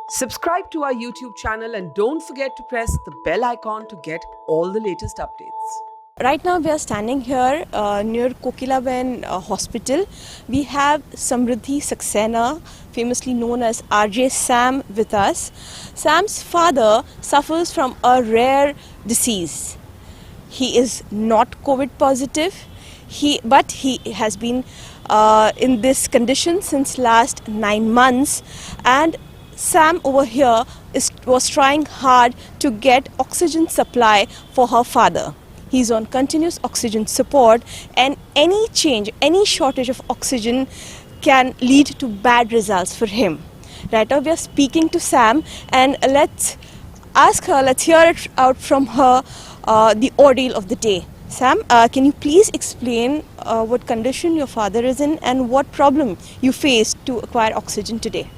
Subscribe to our YouTube channel and don't forget to press the bell icon to get all the latest updates. Right now we are standing here near Kokilaben Hospital. We have Samriddhi Saxena, famously known as RJ Sam, with us. Sam's father suffers from a rare disease. He is not COVID positive, but he has been in this condition since last 9 months, and Sam over here was trying hard to get oxygen supply for her father. He's on continuous oxygen support, and any change, any shortage of oxygen can lead to bad results for him. Right now we are speaking to Sam, and let's hear it out from her, the ordeal of the day. Sam, can you please explain what condition your father is in and what problem you faced to acquire oxygen today?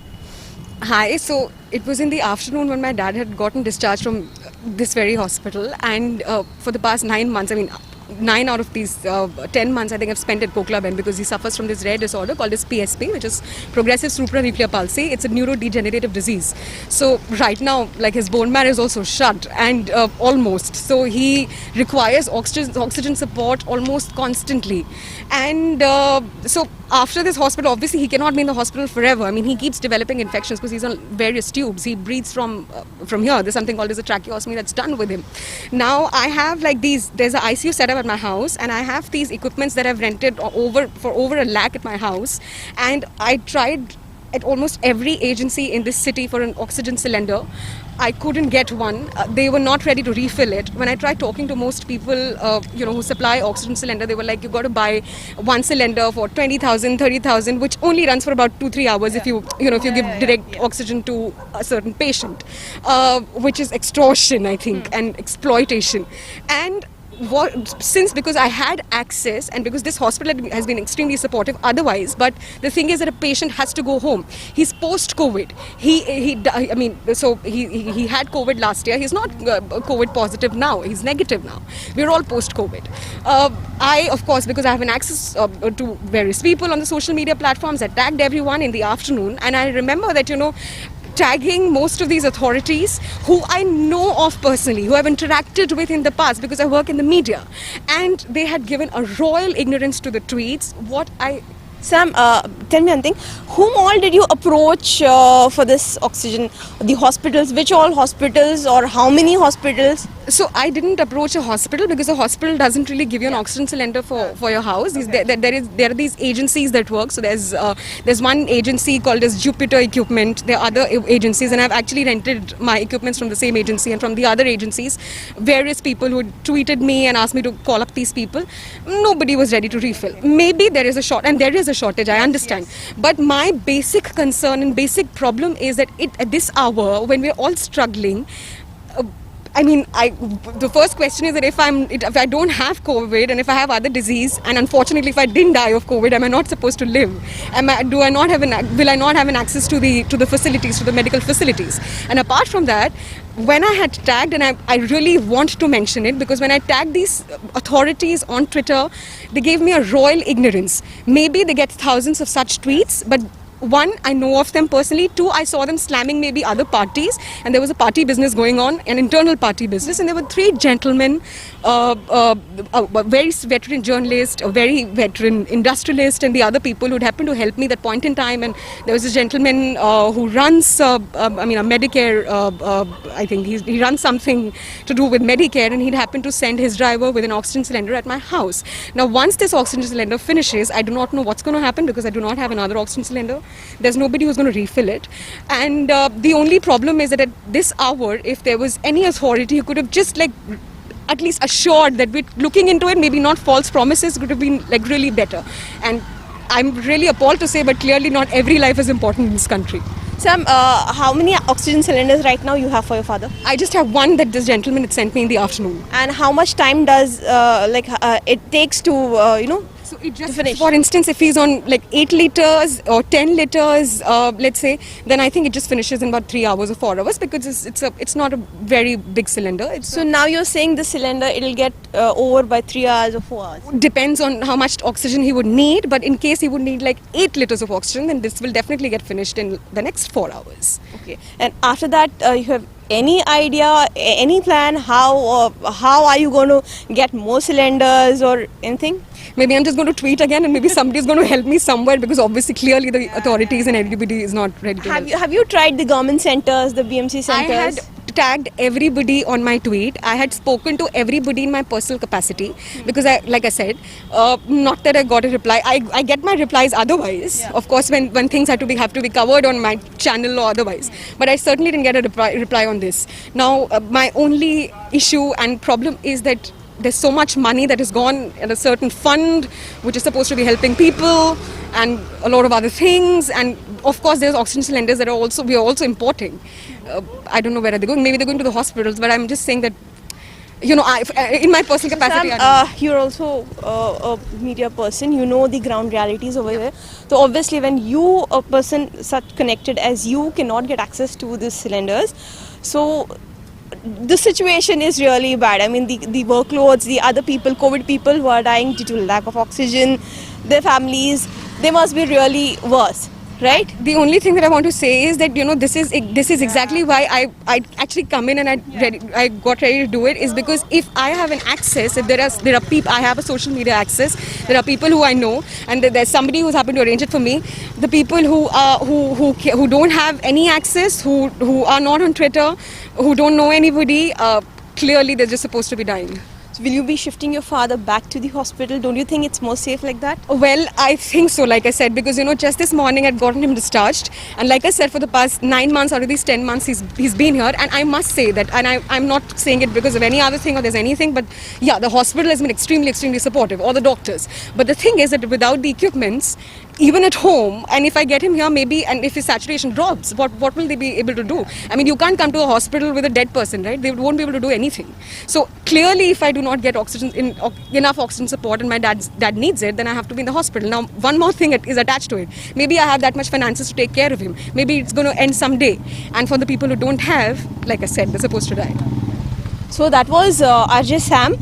Hi, so it was in the afternoon when my dad had gotten discharged from this very hospital, and for the past 9 months, 9 out of these 10 months I think I've spent at Kokilaben because he suffers from this rare disorder called as PSP, which is progressive supranuclear palsy. It's a neurodegenerative disease. So right now, like, his bone marrow is also shut, and almost. So he requires oxygen support almost constantly. And so after this hospital, obviously he cannot be in the hospital forever. I mean, he keeps developing infections because he's on various tubes. He breathes from here. There's something called as a tracheostomy that's done with him. Now I have there's an ICU setup at my house, and I have these equipments that I've rented for over $1 lakh at my house, and I tried at almost every agency in this city for an oxygen cylinder. I couldn't get one. They were not ready to refill it. When I tried talking to most people, who supply oxygen cylinder, they were like, you got to buy one cylinder for 20,000, 30,000, which only runs for about 2-3 hours if you give direct oxygen to a certain patient, which is extortion, I think, and exploitation. And because I had access, and because this hospital has been extremely supportive otherwise, but the thing is that a patient has to go home. He's post-COVID. He had COVID last year. He's not COVID positive now. He's negative now. We're all post-COVID. I, of course, because I have an access to various people on the social media platforms, I tagged everyone in the afternoon, and I remember that, tagging most of these authorities who I know of personally, who I've interacted with in the past because I work in the media, and they had given a royal ignorance to the tweets. Sam, tell me one thing. Whom all did you approach for this oxygen? The hospitals? Which all hospitals, or how many hospitals? So I didn't approach a hospital because a hospital doesn't really give you an oxygen cylinder for your house. There are these agencies that work. So there's one agency called as Jupiter Equipment. There are other agencies, and I've actually rented my equipments from the same agency and from the other agencies. Various people who tweeted me and asked me to call up these people. Nobody was ready to refill. Maybe there is a shortage, I understand. But my basic concern and basic problem is that at this hour, when we're all struggling, the first question is that if I don't have COVID, and if I have other disease, and unfortunately if I didn't die of COVID, am I not supposed to live? Will I not have an access to the facilities, to the medical facilities? And apart from that, when I had tagged, and I really want to mention it, because when I tagged these authorities on Twitter, they gave me a royal ignorance. Maybe they get thousands of such tweets, but one, I know of them personally. Two, I saw them slamming maybe other parties, and there was a party business going on, an internal party business, and there were 3 gentlemen, a very veteran journalist, a very veteran industrialist, and the other people who'd happened to help me that point in time. And there was a gentleman who runs a Medicare, I think he runs something to do with Medicare, and he'd happened to send his driver with an oxygen cylinder at my house. Now, once this oxygen cylinder finishes, I do not know what's going to happen because I do not have another oxygen cylinder. There's nobody who's going to refill it. And the only problem is that at this hour, if there was any authority who could have just at least assured that we're looking into it, maybe not false promises, could have been really better. And I'm really appalled to say, but clearly not every life is important in this country. Sam, how many oxygen cylinders right now you have for your father? I just have one that this gentleman had sent me in the afternoon. And how much time does it takes to, So So it just, finish. for instance, if he's on like 8 liters or 10 liters, let's say, then I think it just finishes in about 3 hours or 4 hours, because it's not a very big cylinder. It's So now you're saying the cylinder, it'll get over by 3 hours or 4 hours. depends on how much oxygen he would need, but in case he would need like 8 liters of oxygen, then this will definitely get finished in the next 4 hours. Okay. And after that, you have any idea, any plan how are you going to get more cylinders or anything? Maybe I'm just going to tweet again, and maybe somebody's going to help me somewhere, because obviously clearly the authorities and everybody is not ready to help. Have you tried the government centers, the BMC I centers? had tagged everybody on my tweet. I had spoken to everybody in my personal capacity, because like I said, not that I got a reply. I get my replies otherwise. Yeah. Of course, when things have to be covered on my channel or otherwise. But I certainly didn't get a reply on this. Now, my only issue and problem is that there's so much money that has gone in a certain fund which is supposed to be helping people, and a lot of other things, and of course there's oxygen cylinders that we are also importing. I don't know where are they going. Maybe they're going to the hospitals, but I'm just saying that, you know, in my personal capacity, Sam, you're also a media person. You know the ground realities over there. So obviously, when you, a person such connected as you, cannot get access to these cylinders, so the situation is really bad. I mean, the workloads, the other people, COVID people who are dying due to lack of oxygen, their families, they must be really worse, right? the only thing that I want to say is that, you know, this is exactly why I actually come in and I got ready to do it, is because if I have an access, if there are people, I have a social media access, there are people who I know, and there's somebody who's happened to arrange it for me. The people who don't have any access, who are not on Twitter, who don't know anybody, clearly they're just supposed to be dying. So will you be shifting your father back to the hospital? Don't you think it's more safe like that? Well, I think so, like I said, because, you know, just this morning I'd gotten him discharged, and like I said, for the past 9 months out of these 10 months he's been here, and I must say that, and I'm not saying it because of any other thing or there's anything, but yeah, the hospital has been extremely supportive, or the doctors. But the thing is that without the equipments, even at home, and if I get him here, maybe, and if his saturation drops, what will they be able to do? I mean, you can't come to a hospital with a dead person, right? They won't be able to do anything. So clearly, if I do not get enough oxygen support, and my dad needs it, then I have to be in the hospital. Now, one more thing is attached to it. Maybe I have that much finances to take care of him. Maybe it's going to end someday. And for the people who don't have, like I said, they're supposed to die. So that was RJ Sam.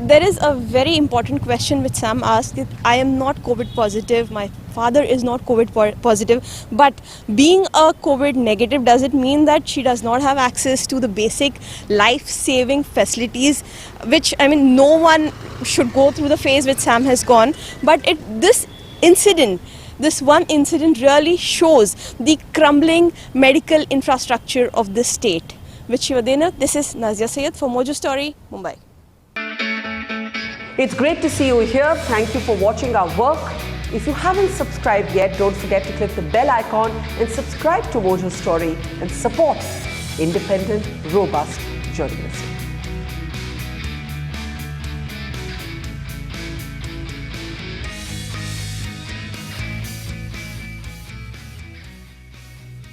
There is a very important question which Sam asked. That I am not COVID positive. My father is not COVID positive. But being a COVID negative, does it mean that she does not have access to the basic life-saving facilities? Which, I mean, no one should go through the phase which Sam has gone. But this one incident really shows the crumbling medical infrastructure of this state. With Shivadena, this is Nazia Sayed for Mojo Story, Mumbai. It's great to see you here. Thank you for watching our work. If you haven't subscribed yet, don't forget to click the bell icon and subscribe to Mojo Story and support independent, robust journalism.